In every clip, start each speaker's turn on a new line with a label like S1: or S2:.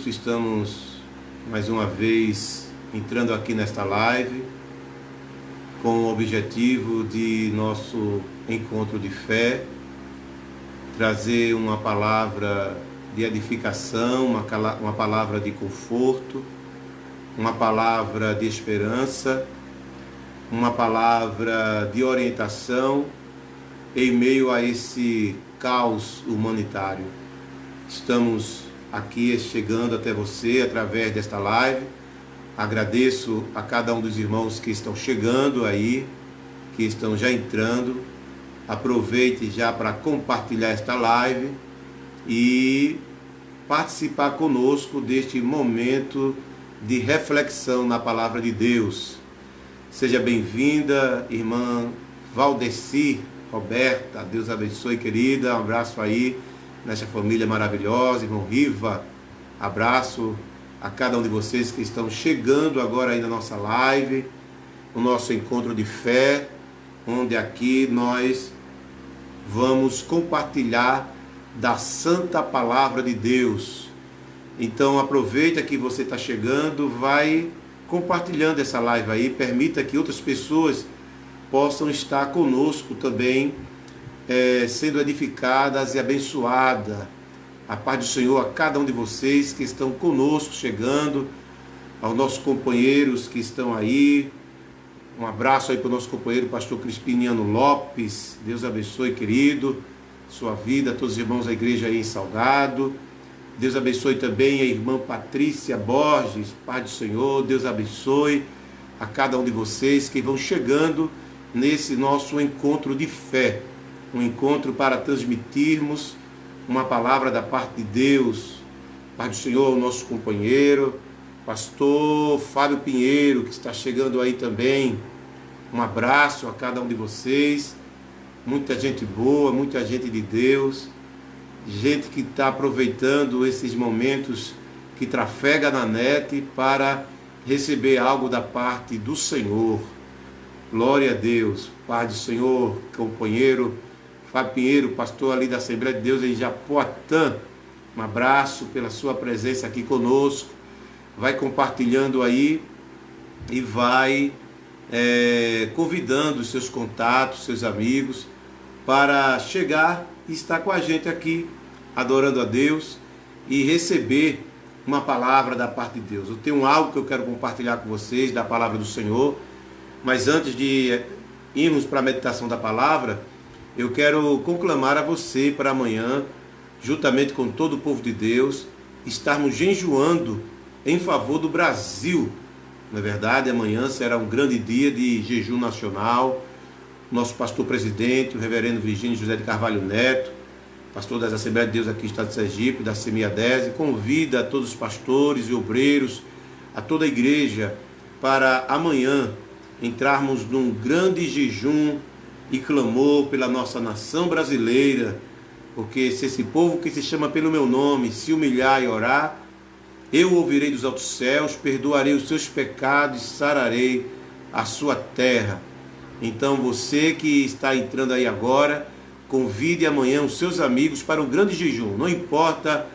S1: Cristo, estamos mais uma vez entrando aqui nesta live com o objetivo de nosso encontro de fé, trazer uma palavra de edificação, uma palavra de conforto, uma palavra de esperança, uma palavra de orientação em meio a esse caos humanitário. Estamos aqui chegando até você através desta live. Agradeço a cada um dos irmãos que estão chegando aí, que estão já entrando. Aproveite já para compartilhar esta live e participar conosco deste momento de reflexão na palavra de Deus. Seja bem-vinda, irmã Valdeci Roberta. Deus abençoe, querida. Um abraço aí nessa família maravilhosa. Irmão Riva, abraço a cada um de vocês que estão chegando agora aí na nossa live, no nosso encontro de fé, onde aqui nós vamos compartilhar da santa palavra de Deus. Então aproveita que você está chegando, vai compartilhando essa live aí, permita que outras pessoas possam estar conosco também, sendo edificadas e abençoadas. A paz do Senhor a cada um de vocês que estão conosco, chegando, aos nossos companheiros que estão aí. Um abraço aí para o nosso companheiro, pastor Crispiniano Lopes. Deus abençoe, querido, sua vida, todos os irmãos da igreja aí em Salgado. Deus abençoe também a irmã Patrícia Borges, paz do Senhor. Deus abençoe a cada um de vocês que vão chegando nesse nosso encontro de fé. Um encontro para transmitirmos uma palavra da parte de Deus. Pai do Senhor, o nosso companheiro, pastor Fábio Pinheiro, que está chegando aí também. Um abraço a cada um de vocês. Muita gente boa, muita gente de Deus, gente que está aproveitando esses momentos que trafega na net para receber algo da parte do Senhor. Glória a Deus. Pai do Senhor, companheiro Fábio Pinheiro, pastor ali da Assembleia de Deus em Japoatã. Um abraço pela sua presença aqui conosco. Vai compartilhando aí e vai convidando os seus contatos, seus amigos, para chegar e estar com a gente aqui, adorando a Deus e receber uma palavra da parte de Deus. Eu tenho algo que eu quero compartilhar com vocês da palavra do Senhor, mas antes de irmos para a meditação da palavra, eu quero conclamar a você para amanhã, juntamente com todo o povo de Deus, estarmos jejuando em favor do Brasil. Na verdade, amanhã será um grande dia de jejum nacional. Nosso pastor presidente, o reverendo Virgínio José de Carvalho Neto, pastor das Assembleias de Deus aqui no estado de Sergipe, da CEMIADESE, convida a todos os pastores e obreiros, a toda a igreja, para amanhã entrarmos num grande jejum e clamor pela nossa nação brasileira, porque se esse povo que se chama pelo meu nome se humilhar e orar, eu ouvirei dos altos céus, perdoarei os seus pecados e sararei a sua terra. Então você que está entrando aí agora, convide amanhã os seus amigos para um grande jejum, não importa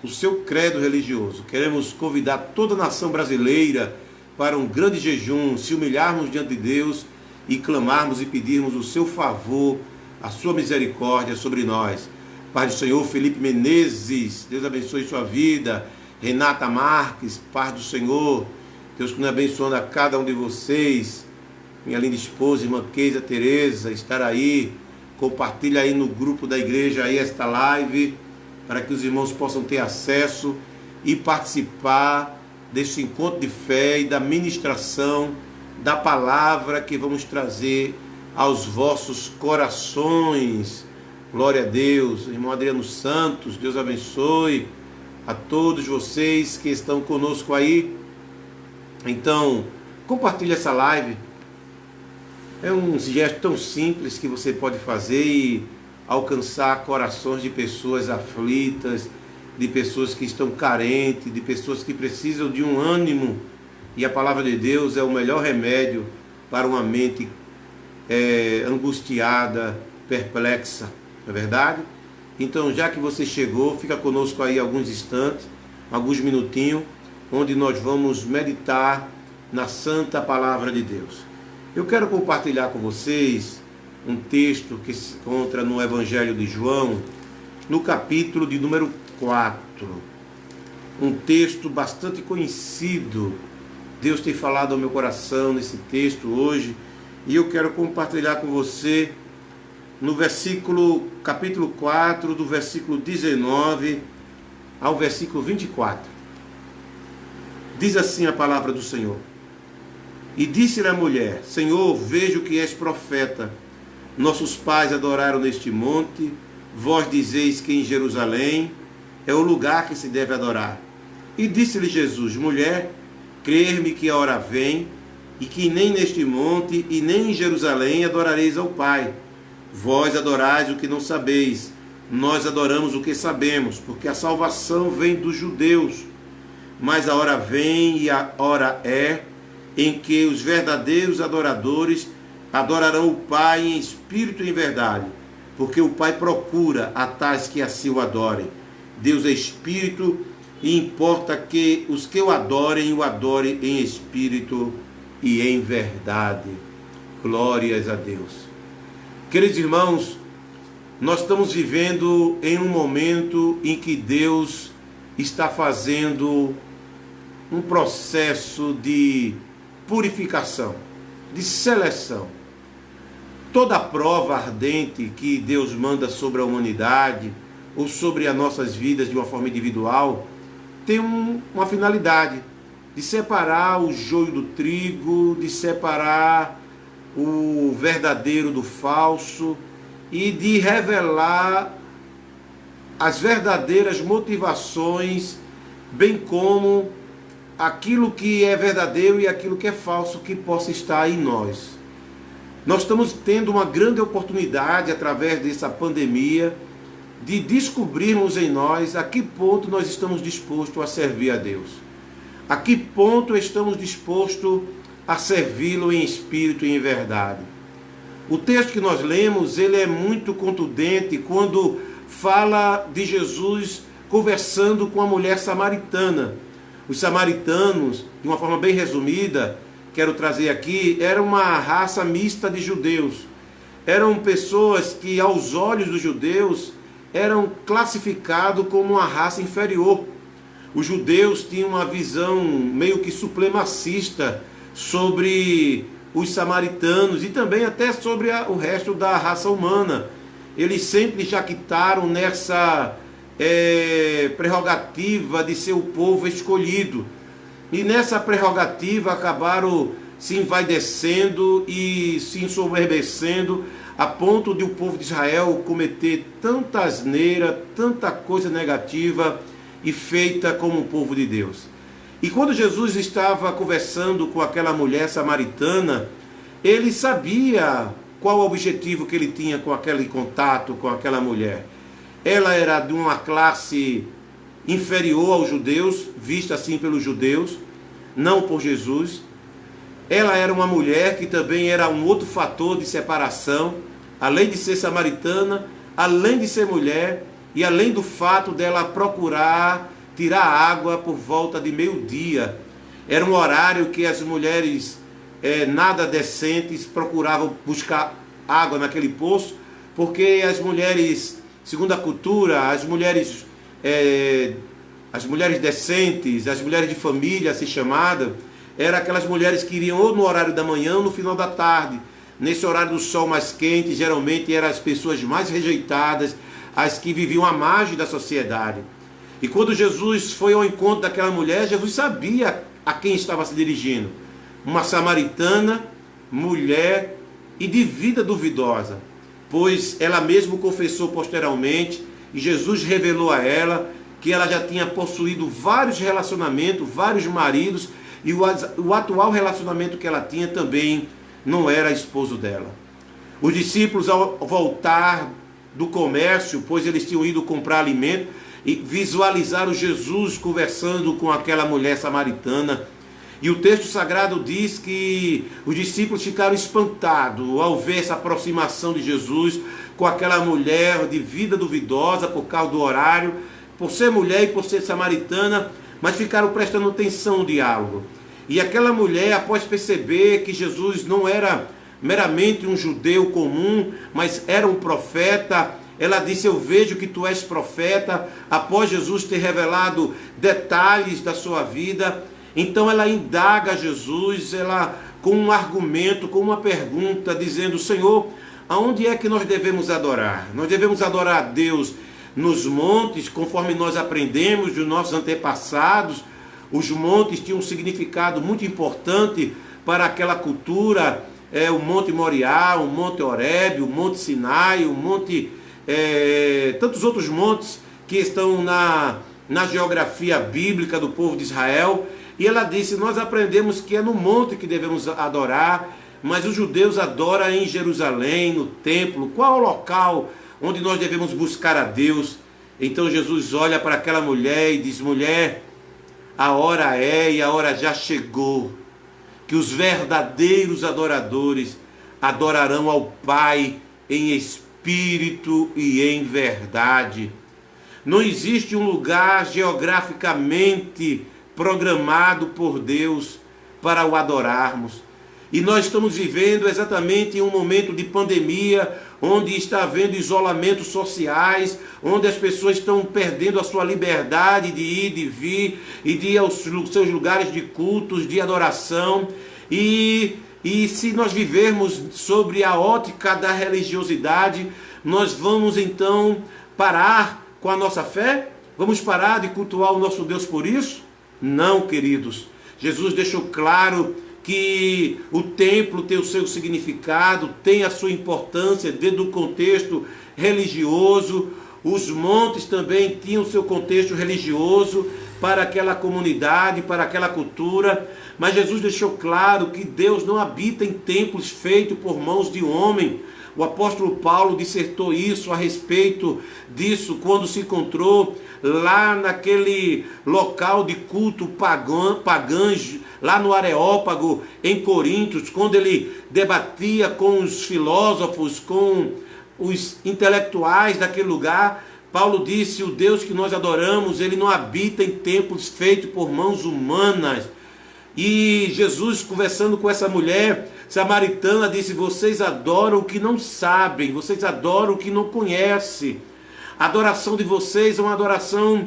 S1: o seu credo religioso. Queremos convidar toda a nação brasileira para um grande jejum, se humilharmos diante de Deus e clamarmos e pedirmos o seu favor, a sua misericórdia sobre nós. Pai do Senhor, Felipe Menezes, Deus abençoe sua vida. Renata Marques, Pai do Senhor, Deus continue abençoando a cada um de vocês. Minha linda esposa, irmã Keisa Tereza, estar aí, compartilha aí no grupo da igreja aí esta live, para que os irmãos possam ter acesso e participar desse encontro de fé e da ministração da palavra que vamos trazer aos vossos corações. Glória a Deus. Irmão Adriano Santos, Deus abençoe a todos vocês que estão conosco aí. Então, compartilhe essa live. É um gesto tão simples que você pode fazer e alcançar corações de pessoas aflitas, de pessoas que estão carentes, de pessoas que precisam de um ânimo. E a palavra de Deus é o melhor remédio para uma mente angustiada, perplexa. Não é verdade? Então, já que você chegou, fica conosco aí alguns instantes, alguns minutinhos, onde nós vamos meditar na Santa Palavra de Deus. Eu quero compartilhar com vocês um texto que se encontra no Evangelho de João, no capítulo de número 4. Um texto bastante conhecido. Deus tem falado ao meu coração nesse texto hoje, e eu quero compartilhar com você no capítulo 4, do versículo 19 ao versículo 24. Diz assim a palavra do Senhor: E disse-lhe a mulher: Senhor, vejo que és profeta. Nossos pais adoraram neste monte, vós dizeis que em Jerusalém é o lugar que se deve adorar. E disse-lhe Jesus: Mulher, crer-me que a hora vem, e que nem neste monte e nem em Jerusalém adorareis ao Pai. Vós adorais o que não sabeis, nós adoramos o que sabemos, porque a salvação vem dos judeus. Mas a hora vem e a hora é em que os verdadeiros adoradores adorarão o Pai em espírito e em verdade, porque o Pai procura a tais que assim o adorem. Deus é espírito, e importa que os que o adorem em espírito e em verdade. Glórias a Deus. Queridos irmãos, nós estamos vivendo em um momento em que Deus está fazendo um processo de purificação, de seleção. Toda prova ardente que Deus manda sobre a humanidade ou sobre as nossas vidas de uma forma individual tem uma finalidade de separar o joio do trigo, de separar o verdadeiro do falso e de revelar as verdadeiras motivações, bem como aquilo que é verdadeiro e aquilo que é falso que possa estar em nós. Nós estamos tendo uma grande oportunidade, através dessa pandemia, de descobrirmos em nós a que ponto nós estamos dispostos a servir a Deus. A que ponto estamos dispostos a servi-lo em espírito e em verdade. O texto que nós lemos, ele é muito contundente quando fala de Jesus conversando com a mulher samaritana. Os samaritanos, de uma forma bem resumida, quero trazer aqui, era uma raça mista de judeus. Eram pessoas que, aos olhos dos judeus, eram classificados como uma raça inferior. Os judeus tinham uma visão meio que supremacista sobre os samaritanos e também até sobre o resto da raça humana. Eles sempre jactaram nessa prerrogativa de ser o povo escolhido. E nessa prerrogativa acabaram se envaidecendo e se ensoberbecendo a ponto de o povo de Israel cometer tanta asneira, tanta coisa negativa e feita como o povo de Deus. E quando Jesus estava conversando com aquela mulher samaritana, ele sabia qual o objetivo que ele tinha com aquele contato com aquela mulher. Ela era de uma classe inferior aos judeus, vista assim pelos judeus, não por Jesus. Ela era uma mulher que também era um outro fator de separação, além de ser samaritana, além de ser mulher, e além do fato dela procurar tirar água por volta de meio-dia. Era um horário que as mulheres nada decentes procuravam buscar água naquele poço, porque as mulheres, segundo a cultura, as mulheres decentes, as mulheres de família, assim chamadas, eram aquelas mulheres que iriam ou no horário da manhã ou no final da tarde. Nesse horário do sol mais quente, geralmente eram as pessoas mais rejeitadas, as que viviam à margem da sociedade. E quando Jesus foi ao encontro daquela mulher, Jesus sabia a quem estava se dirigindo. Uma samaritana, mulher e de vida duvidosa, pois ela mesma confessou posteriormente, e Jesus revelou a ela que ela já tinha possuído vários relacionamentos, vários maridos, e o atual relacionamento que ela tinha também não era esposo dela. Os discípulos, ao voltar do comércio, pois eles tinham ido comprar alimento, e visualizaram Jesus conversando com aquela mulher samaritana. E o texto sagrado diz que os discípulos ficaram espantados ao ver essa aproximação de Jesus com aquela mulher de vida duvidosa por causa do horário, por ser mulher e por ser samaritana, mas ficaram prestando atenção no diálogo. E aquela mulher, após perceber que Jesus não era meramente um judeu comum, mas era um profeta, ela disse: eu vejo que tu és profeta. Após Jesus ter revelado detalhes da sua vida, então ela indaga Jesus, ela com um argumento, com uma pergunta, dizendo: Senhor, aonde é que nós devemos adorar? Nós devemos adorar a Deus nos montes, conforme nós aprendemos dos nossos antepassados. Os montes tinham um significado muito importante para aquela cultura, o Monte Moriá, o Monte Horebe, o Monte Sinai, o Monte, tantos outros montes que estão na geografia bíblica do povo de Israel. E ela disse: nós aprendemos que é no monte que devemos adorar, mas os judeus adoram em Jerusalém, no templo. Qual é o local onde nós devemos buscar a Deus? Então Jesus olha para aquela mulher e diz: mulher, a hora é e a hora já chegou, que os verdadeiros adoradores adorarão ao Pai em espírito e em verdade. Não existe um lugar geograficamente programado por Deus para o adorarmos. E nós estamos vivendo exatamente em um momento de pandemia, onde está havendo isolamentos sociais, onde as pessoas estão perdendo a sua liberdade de ir, de vir, e de ir aos seus lugares de cultos, de adoração. E se nós vivermos sobre a ótica da religiosidade, nós vamos então parar com a nossa fé? Vamos parar de cultuar o nosso Deus por isso? Não, queridos. Jesus deixou claro que o templo tem o seu significado, tem a sua importância dentro do contexto religioso. Os montes também tinham o seu contexto religioso para aquela comunidade, para aquela cultura. Mas Jesus deixou claro que Deus não habita em templos feitos por mãos de homem. O apóstolo Paulo dissertou isso a respeito disso quando se encontrou lá naquele local de culto pagãos, lá no Areópago, em Corintos, quando ele debatia com os filósofos, com os intelectuais daquele lugar. Paulo disse: o Deus que nós adoramos, ele não habita em templos feitos por mãos humanas. E Jesus, conversando com essa mulher samaritana, disse: vocês adoram o que não sabem, vocês adoram o que não conhecem. A adoração de vocês é uma adoração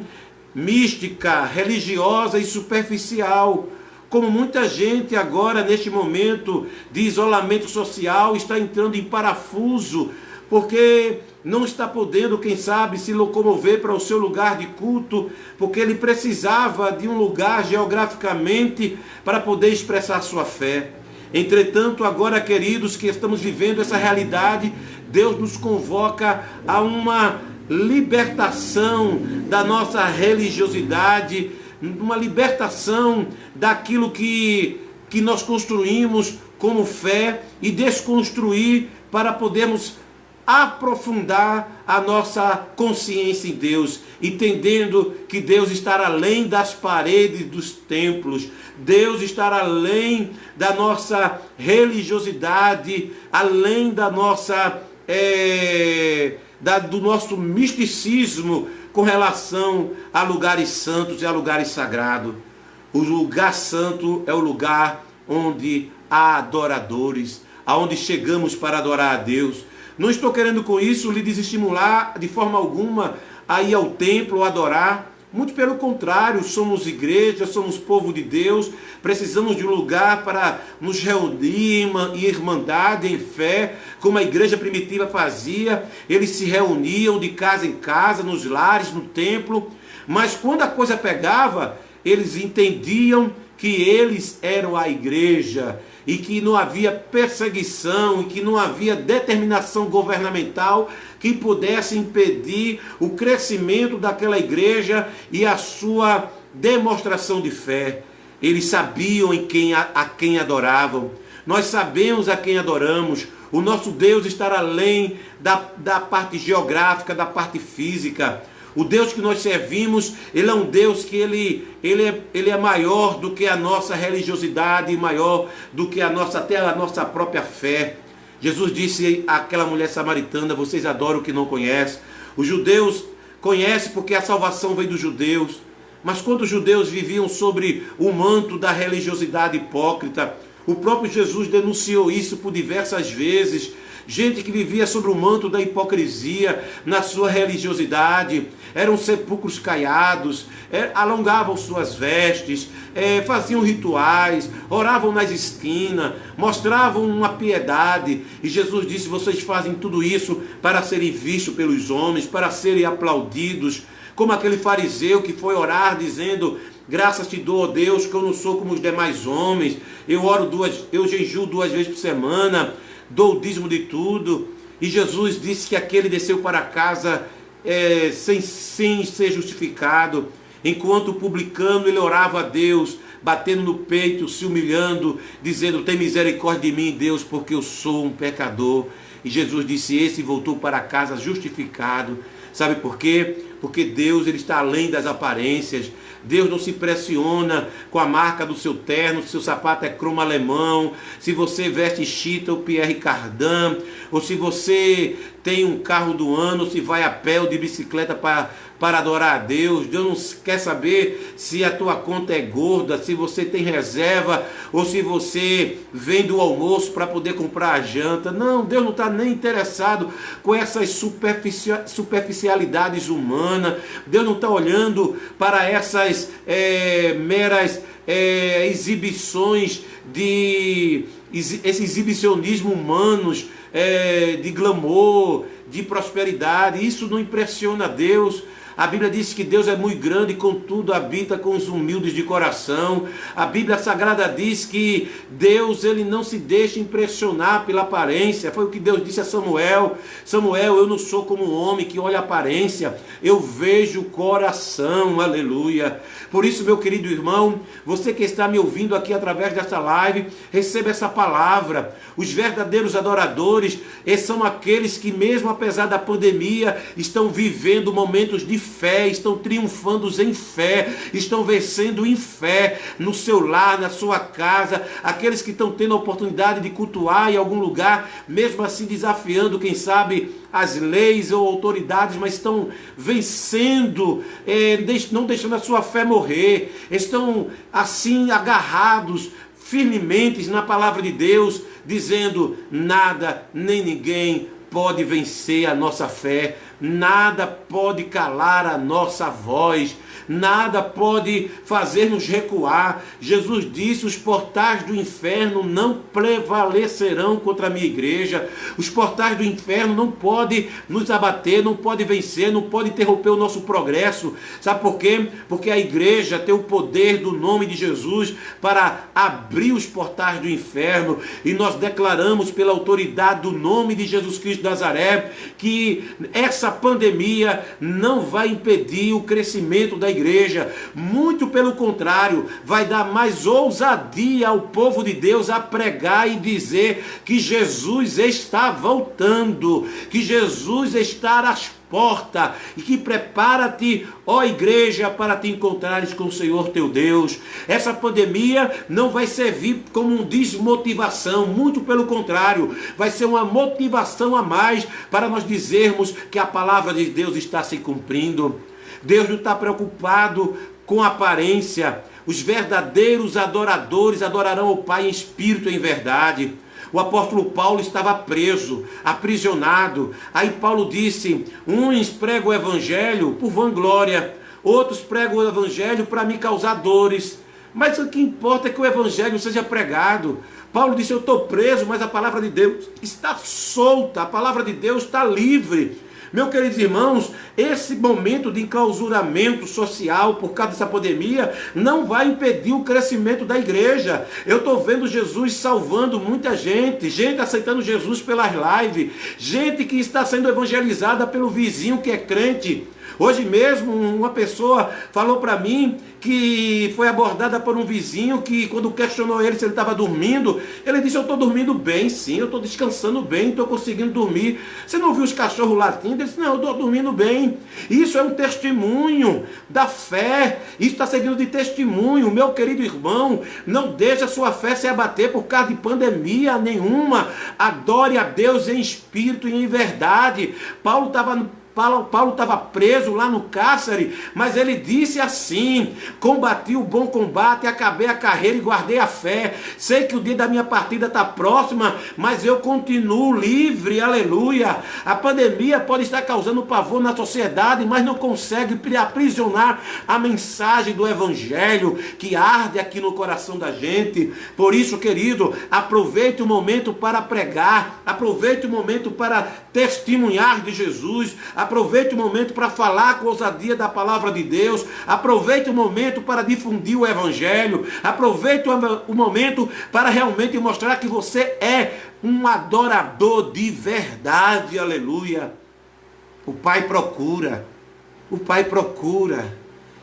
S1: mística, religiosa e superficial. Como muita gente agora, neste momento de isolamento social, está entrando em parafuso, porque não está podendo, quem sabe, se locomover para o seu lugar de culto, porque ele precisava de um lugar geograficamente para poder expressar sua fé. Entretanto, agora, queridos, que estamos vivendo essa realidade, Deus nos convoca a uma libertação da nossa religiosidade, uma libertação daquilo que nós construímos como fé e desconstruir para podermos aprofundar a nossa consciência em Deus, entendendo que Deus está além das paredes dos templos, Deus está além da nossa religiosidade, além da nossa do nosso misticismo com relação a lugares santos e a lugares sagrados. O lugar santo é o lugar onde há adoradores, aonde chegamos para adorar a Deus. Não estou querendo com isso lhe desestimular de forma alguma a ir ao templo adorar. Muito pelo contrário, somos igreja, somos povo de Deus, precisamos de um lugar para nos reunir em irmandade, em fé, como a igreja primitiva fazia. Eles se reuniam de casa em casa, nos lares, no templo, mas quando a coisa pegava, eles entendiam que eles eram a igreja e que não havia perseguição e que não havia determinação governamental que pudesse impedir o crescimento daquela igreja e a sua demonstração de fé. Eles sabiam a quem adoravam. Nós sabemos a quem adoramos. O nosso Deus está além da parte geográfica, da parte física. O Deus que nós servimos, ele é um Deus que ele é maior do que a nossa religiosidade, maior do que até a nossa própria fé. Jesus disse àquela mulher samaritana: vocês adoram o que não conhecem. Os judeus conhecem porque a salvação vem dos judeus. Mas quando os judeus viviam sobre o manto da religiosidade hipócrita, o próprio Jesus denunciou isso por diversas vezes. Gente que vivia sobre o manto da hipocrisia, na sua religiosidade, eram sepulcros caiados, alongavam suas vestes, faziam rituais, oravam nas esquinas, mostravam uma piedade. E Jesus disse: vocês fazem tudo isso para serem vistos pelos homens, para serem aplaudidos, como aquele fariseu que foi orar dizendo: graças te dou, ó Deus, que eu não sou como os demais homens, eu jejuo 2 vezes por semana, dou o dízimo de tudo. E Jesus disse que aquele desceu para casa sem ser justificado, enquanto o publicano ele orava a Deus, batendo no peito, se humilhando, dizendo: tem misericórdia de mim, Deus, porque eu sou um pecador. E Jesus disse: esse voltou para casa justificado. Sabe por quê? Porque Deus ele está além das aparências. Deus não se impressiona com a marca do seu terno, se seu sapato é cromo alemão, se você veste Chita ou Pierre Cardin, ou se você tem um carro do ano, se vai a pé ou de bicicleta para adorar a Deus. Deus não quer saber se a tua conta é gorda, se você tem reserva, ou se você vem do almoço para poder comprar a janta. Não, Deus não está nem interessado com essas superficialidades humanas. Deus não está olhando para essas meras exibições esse exibicionismo humanos, de glamour, de prosperidade. Isso não impressiona Deus. A Bíblia diz que Deus é muito grande e contudo habita com os humildes de coração. A Bíblia Sagrada diz que Deus ele não se deixa impressionar pela aparência. Foi o que Deus disse a Samuel: Samuel, eu não sou como um homem que olha a aparência, eu vejo o coração. Aleluia. Por isso, meu querido irmão, você que está me ouvindo aqui através desta live, receba essa palavra. Os verdadeiros adoradores são aqueles que, mesmo apesar da pandemia, estão vivendo momentos de fé, estão triunfando em fé, estão vencendo em fé, no seu lar, na sua casa. Aqueles que estão tendo a oportunidade de cultuar em algum lugar, mesmo assim desafiando, quem sabe, as leis ou autoridades, mas estão vencendo, não deixando a sua fé morrer, estão assim agarrados firmemente na palavra de Deus, dizendo: nada nem ninguém pode vencer a nossa fé, nada pode calar a nossa voz, nada pode fazer-nos recuar. Jesus disse: os portais do inferno não prevalecerão contra a minha igreja. Os portais do inferno não podem nos abater, não podem vencer, não podem interromper o nosso progresso. Sabe por quê? Porque a igreja tem o poder do nome de Jesus para abrir os portais do inferno. E nós declaramos pela autoridade do nome de Jesus Cristo de Nazaré que essa pandemia não vai impedir o crescimento da igreja. Muito pelo contrário, vai dar mais ousadia ao povo de Deus a pregar e dizer que Jesus está voltando, que Jesus está às portas, e que prepara-te, ó igreja, para te encontrares com o Senhor teu Deus. Essa pandemia não vai servir como uma desmotivação, muito pelo contrário, vai ser uma motivação a mais para nós dizermos que a palavra de Deus está se cumprindo. Deus não está preocupado com aparência. Os verdadeiros adoradores adorarão ao Pai em espírito e em verdade. O apóstolo Paulo estava preso, aprisionado. Aí Paulo disse: uns pregam o evangelho por vanglória, outros pregam o evangelho para me causar dores. Mas o que importa é que o evangelho seja pregado. Paulo disse: eu estou preso, mas a palavra de Deus está solta, a palavra de Deus está livre. Meus queridos irmãos, esse momento de enclausuramento social por causa dessa pandemia não vai impedir o crescimento da igreja. Eu estou vendo Jesus salvando muita gente, gente aceitando Jesus pelas lives, gente que está sendo evangelizada pelo vizinho que é crente. Hoje mesmo uma pessoa falou para mim que foi abordada por um vizinho que, quando questionou ele se ele estava dormindo, ele disse: eu estou dormindo bem, sim, eu estou descansando bem, estou conseguindo dormir. Você não viu os cachorros latindo? Ele disse: não, eu estou dormindo bem. Isso é um testemunho da fé, isso está servindo de testemunho. Meu querido irmão, não deixe a sua fé se abater por causa de pandemia nenhuma. Adore a Deus em espírito e em verdade. Paulo estava preso lá no cárcere, mas ele disse assim: combati o bom combate, acabei a carreira e guardei a fé. Sei que o dia da minha partida está próxima, mas eu continuo livre, aleluia. A pandemia pode estar causando pavor na sociedade, mas não consegue aprisionar a mensagem do evangelho que arde aqui no coração da gente. Por isso, querido, aproveite o momento para pregar, aproveite o momento para testemunhar de Jesus, aproveite o momento para falar com ousadia da palavra de Deus, aproveite o momento para difundir o evangelho, aproveite o momento para realmente mostrar que você é um adorador de verdade, aleluia. O Pai procura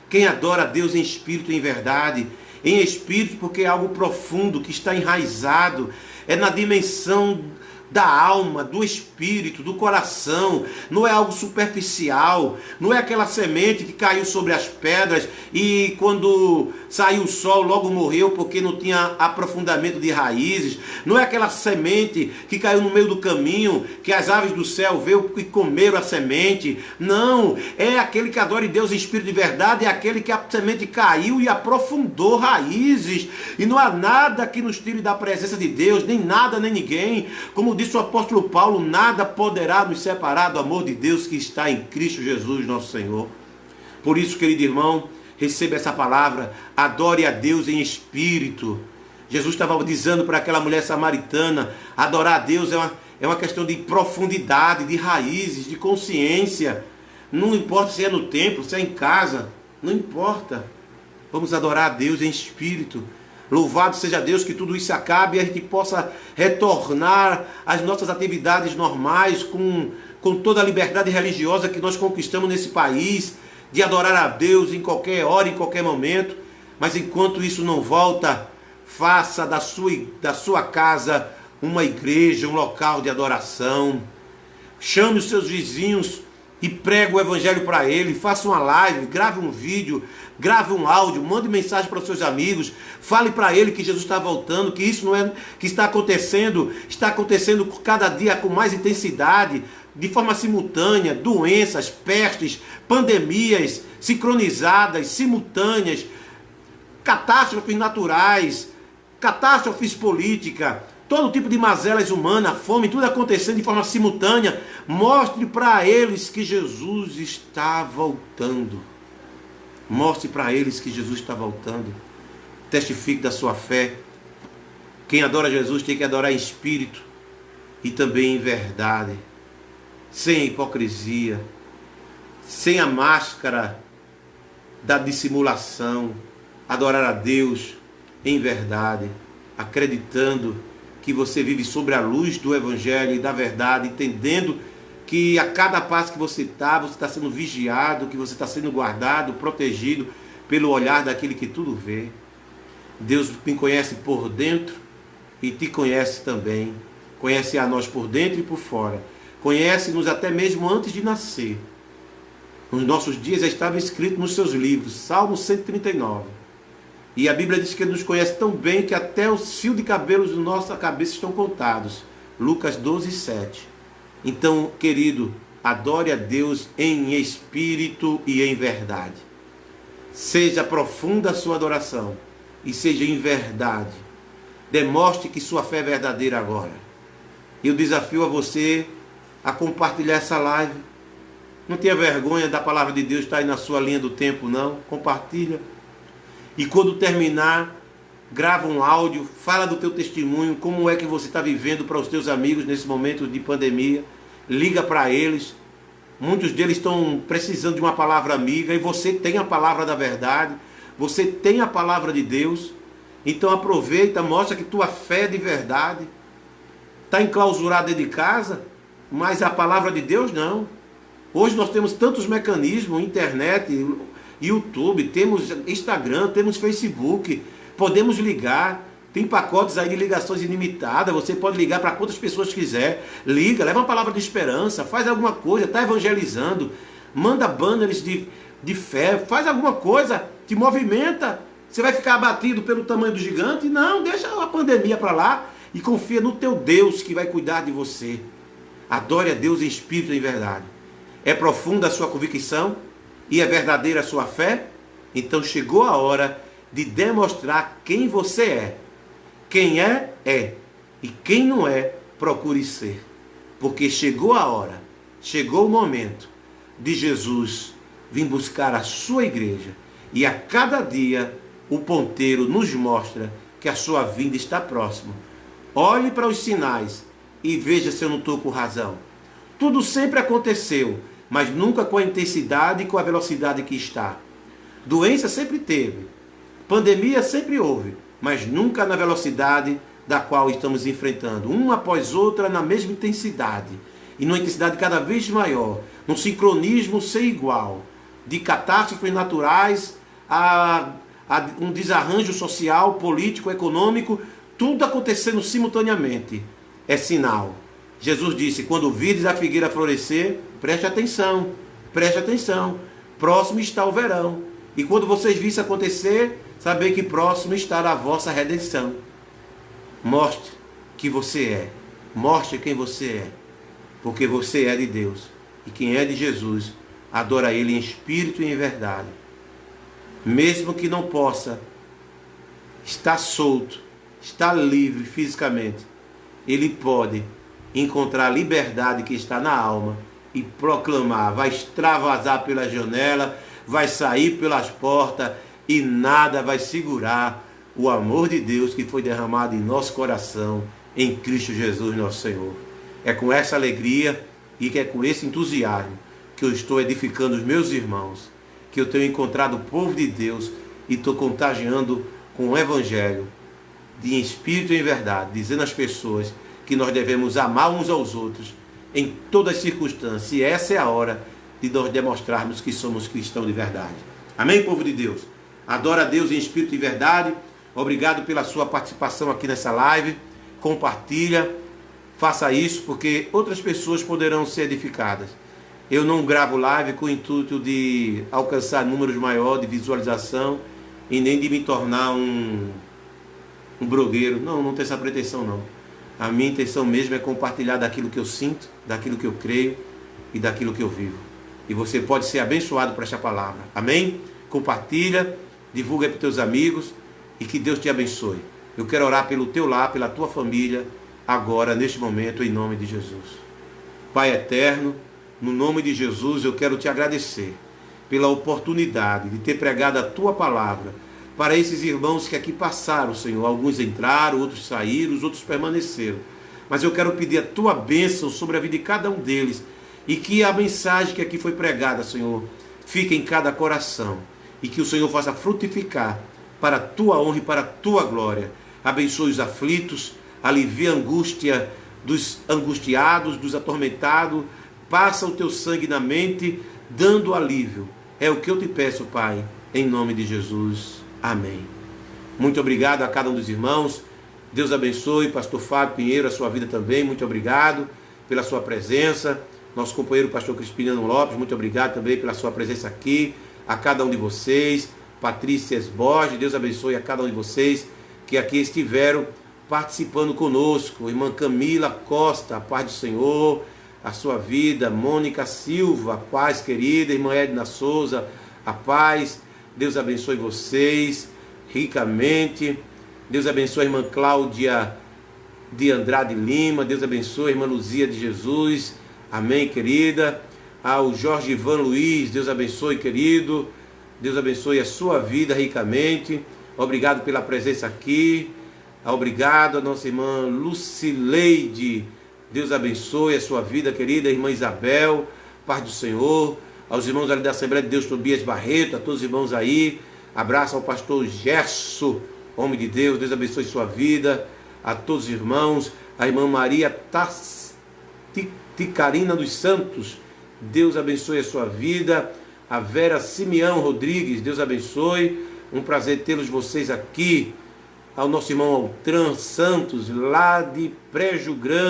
S1: quem adora a Deus em espírito e em verdade. Em espírito, porque é algo profundo que está enraizado, é na dimensão da alma, do espírito, do coração. Não é algo superficial, não é aquela semente que caiu sobre as pedras e quando saiu o sol logo morreu porque não tinha aprofundamento de raízes. Não é aquela semente que caiu no meio do caminho, que as aves do céu veio e comeram a semente. Não, é aquele que adora Deus em espírito de verdade, é aquele que a semente caiu e aprofundou raízes. E não há nada que nos tire da presença de Deus, nem nada, nem ninguém. Como disse o apóstolo Paulo: nada poderá nos separar do amor de Deus que está em Cristo Jesus, nosso Senhor. Por isso, querido irmão, receba essa palavra: adore a Deus em espírito. Jesus estava dizendo para aquela mulher samaritana: adorar a Deus é uma questão de profundidade, de raízes, de consciência. Não importa se é no templo, se é em casa, não importa. Vamos adorar a Deus em espírito. Louvado seja Deus, que tudo isso acabe e a gente possa retornar às nossas atividades normais com toda a liberdade religiosa que nós conquistamos nesse país, de adorar a Deus em qualquer hora, em qualquer momento. Mas enquanto isso não volta, faça da sua casa uma igreja, um local de adoração. Chame os seus vizinhos e pregue o evangelho para ele. Faça uma live, grave um vídeo, grave um áudio, mande mensagem para os seus amigos, fale para ele que Jesus está voltando, que isso não é que está acontecendo cada dia com mais intensidade, de forma simultânea, doenças, pestes, pandemias sincronizadas, simultâneas, catástrofes naturais, catástrofes políticas, todo tipo de mazelas humanas, fome, tudo acontecendo de forma simultânea. Mostre para eles que Jesus está voltando. Mostre para eles que Jesus está voltando. Testifique da sua fé. Quem adora Jesus tem que adorar em espírito e também em verdade, sem hipocrisia, sem a máscara da dissimulação. Adorar a Deus em verdade, acreditando que você vive sobre a luz do evangelho e da verdade, entendendo que a cada passo que você está sendo vigiado, que você está sendo guardado, protegido pelo olhar daquele que tudo vê. Deus me conhece por dentro e te conhece também. Conhece a nós por dentro e por fora. Conhece-nos até mesmo antes de nascer. Nos nossos dias já estava escrito nos seus livros, Salmo 139. E a Bíblia diz que Ele nos conhece tão bem que até os fios de cabelos da nossa cabeça estão contados. Lucas 12, 7. Então, querido, adore a Deus em espírito e em verdade. Seja profunda a sua adoração e seja em verdade. Demonstre que sua fé é verdadeira agora. E eu desafio a você a compartilhar essa live. Não tenha vergonha da palavra de Deus estar aí na sua linha do tempo, não. Compartilha. E quando terminar, grava um áudio, fala do teu testemunho, como é que você está vivendo para os teus amigos nesse momento de pandemia. Liga para eles. Muitos deles estão precisando de uma palavra amiga e você tem a palavra da verdade, você tem a palavra de Deus. Então aproveita, mostra que tua fé é de verdade. Está enclausurado dentro de casa, mas a palavra de Deus não. Hoje nós temos tantos mecanismos, internet, YouTube, temos Instagram, temos Facebook, podemos ligar, tem pacotes aí de ligações ilimitadas, você pode ligar para quantas pessoas quiser, liga, leva uma palavra de esperança, faz alguma coisa, está evangelizando, manda banners de fé, faz alguma coisa, te movimenta. Você vai ficar abatido pelo tamanho do gigante? Não, deixa a pandemia para lá e confia no teu Deus que vai cuidar de você. Adore a Deus em espírito e em verdade. É profunda a sua convicção e é verdadeira a sua fé? Então chegou a hora de demonstrar quem você é. Quem é, é. E quem não é, procure ser. Porque chegou a hora, chegou o momento de Jesus vir buscar a sua igreja. E a cada dia o ponteiro nos mostra que a sua vinda está próxima. Olhe para os sinais e veja se eu não estou com razão. Tudo sempre aconteceu, mas nunca com a intensidade e com a velocidade que está. Doença sempre teve, pandemia sempre houve, mas nunca na velocidade da qual estamos enfrentando, uma após outra na mesma intensidade, e numa intensidade cada vez maior, num sincronismo sem igual, de catástrofes naturais a um desarranjo social, político, econômico, tudo acontecendo simultaneamente. É sinal. Jesus disse, quando virdes a figueira florescer, preste atenção, preste atenção. Próximo está o verão. E quando vocês virem isso acontecer, saber que próximo está a vossa redenção. Mostre que você é. Mostre quem você é. Porque você é de Deus. E quem é de Jesus, adora Ele em espírito e em verdade. Mesmo que não possa estar solto, estar livre fisicamente, ele pode encontrar a liberdade que está na alma e proclamar, vai extravasar pela janela, vai sair pelas portas e nada vai segurar o amor de Deus que foi derramado em nosso coração em Cristo Jesus nosso Senhor. É com essa alegria e que é com esse entusiasmo que eu estou edificando os meus irmãos, que eu tenho encontrado o povo de Deus e estou contagiando com o Evangelho de espírito e em verdade, dizendo às pessoas que nós devemos amar uns aos outros em todas as circunstâncias. E essa é a hora de nós demonstrarmos que somos cristãos de verdade. Amém, povo de Deus? Adora a Deus em espírito e verdade. Obrigado pela sua participação aqui nessa live. Compartilha, faça isso, porque outras pessoas poderão ser edificadas. Eu não gravo live com o intuito de alcançar números maiores de visualização e nem de me tornar um blogueiro. Não tenho essa pretensão não. A minha intenção mesmo é compartilhar daquilo que eu sinto, daquilo que eu creio e daquilo que eu vivo. E você pode ser abençoado por esta palavra. Amém? Compartilha, divulga para os teus amigos e que Deus te abençoe. Eu quero orar pelo teu lar, pela tua família, agora, neste momento, em nome de Jesus. Pai eterno, no nome de Jesus, eu quero te agradecer pela oportunidade de ter pregado a tua palavra para esses irmãos que aqui passaram, Senhor. Alguns entraram, outros saíram, os outros permaneceram. Mas eu quero pedir a tua bênção sobre a vida de cada um deles e que a mensagem que aqui foi pregada, Senhor, fique em cada coração e que o Senhor faça frutificar para a tua honra e para a tua glória. Abençoe os aflitos, alivia a angústia dos angustiados, dos atormentados. Passa o teu sangue na mente, dando alívio. É o que eu te peço, Pai, em nome de Jesus. Amém. Muito obrigado a cada um dos irmãos. Deus abençoe, pastor Fábio Pinheiro, a sua vida também. Muito obrigado pela sua presença. Nosso companheiro, pastor Crispiniano Lopes, muito obrigado também pela sua presença aqui. A cada um de vocês. Patrícia Borges, Deus abençoe a cada um de vocês que aqui estiveram participando conosco. Irmã Camila Costa, a paz do Senhor, a sua vida. Mônica Silva, a paz, querida. Irmã Edna Souza, a paz. Deus abençoe vocês ricamente. Deus abençoe a irmã Cláudia de Andrade Lima. Deus abençoe a irmã Luzia de Jesus. Amém, querida. Ao Jorge Ivan Luiz, Deus abençoe, querido. Deus abençoe a sua vida ricamente. Obrigado pela presença aqui. Obrigado a nossa irmã Lucileide. Deus abençoe a sua vida, querida. Irmã Isabel, paz do Senhor. Aos irmãos ali da Assembleia de Deus, Tobias Barreto, a todos os irmãos aí. Abraço ao pastor Gerson, homem de Deus. Deus abençoe sua vida. A todos os irmãos. A irmã Maria Ticarina dos Santos. Deus abençoe a sua vida. A Vera Simeão Rodrigues, Deus abençoe. Um prazer tê-los vocês aqui. Ao nosso irmão Altran Santos, lá de Brejo Grande.